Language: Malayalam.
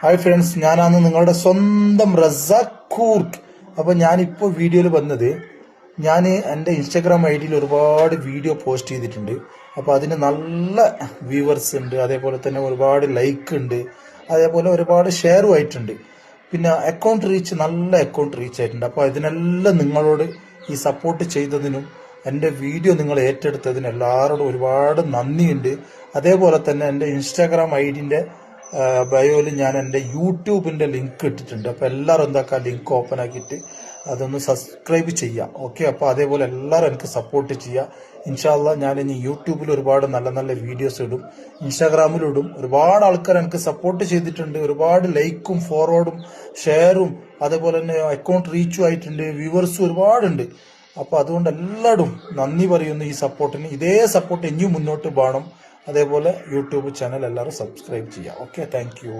ഹായ് ഫ്രണ്ട്സ്, ഞാനാണ് നിങ്ങളുടെ സ്വന്തം റസാഖ് കൂർഗ്. അപ്പോൾ ഞാനിപ്പോൾ വീഡിയോയിൽ വന്നത്, ഞാൻ എൻ്റെ ഇൻസ്റ്റാഗ്രാം ഐ ഡിയിൽ ഒരുപാട് വീഡിയോ പോസ്റ്റ് ചെയ്തിട്ടുണ്ട്. അപ്പോൾ അതിന് നല്ല വ്യൂവേഴ്സ് ഉണ്ട്, അതേപോലെ തന്നെ ഒരുപാട് ലൈക്ക് ഉണ്ട്, അതേപോലെ ഒരുപാട് ഷെയറും ആയിട്ടുണ്ട്. പിന്നെ നല്ല അക്കൗണ്ട് റീച്ച് ആയിട്ടുണ്ട്. അപ്പോൾ അതിനെല്ലാം നിങ്ങളോട് ഈ സപ്പോർട്ട് ചെയ്തതിനും എൻ്റെ വീഡിയോ നിങ്ങൾ ഏറ്റെടുത്തതിന് എല്ലാവരോടും ഒരുപാട് നന്ദിയുണ്ട്. അതേപോലെ തന്നെ എൻ്റെ ഇൻസ്റ്റാഗ്രാം ഐ ഡിൻ്റെ ബയോയിൽ ഞാൻ എൻ്റെ യൂട്യൂബിൻ്റെ ലിങ്ക് ഇട്ടിട്ടുണ്ട്. അപ്പോൾ എല്ലാവരും എന്താക്കുക, ലിങ്ക് ഓപ്പൺ ആക്കിയിട്ട് അതൊന്ന് സബ്സ്ക്രൈബ് ചെയ്യാം. ഓക്കെ, അപ്പോൾ അതേപോലെ എല്ലാവരും എനിക്ക് സപ്പോർട്ട് ചെയ്യുക. ഇൻഷാ അല്ലാഹ് ഞാൻ ഇനി യൂട്യൂബിൽ ഒരുപാട് നല്ല നല്ല വീഡിയോസ് ഇടും, ഇൻസ്റ്റാഗ്രാമിലിടും. ഒരുപാട് ആൾക്കാർ എനിക്ക് സപ്പോർട്ട് ചെയ്തിട്ടുണ്ട്, ഒരുപാട് ലൈക്കും ഫോർവേഡും ഷെയറും അതേപോലെ തന്നെ അക്കൗണ്ട് റീച്ചും ആയിട്ടുണ്ട്, വ്യൂവേഴ്സും ഒരുപാടുണ്ട്. അപ്പോൾ അതുകൊണ്ട് എല്ലാവരും നന്ദി പറയുന്നു ഈ സപ്പോർട്ടിന്. ഇതേ സപ്പോർട്ട് ഇനിയും മുന്നോട്ട് പോകണം. അതേപോലെ യൂട്യൂബ് ചാനൽ എല്ലാവരും സബ്സ്ക്രൈബ് ചെയ്യുക. Okay, thank you.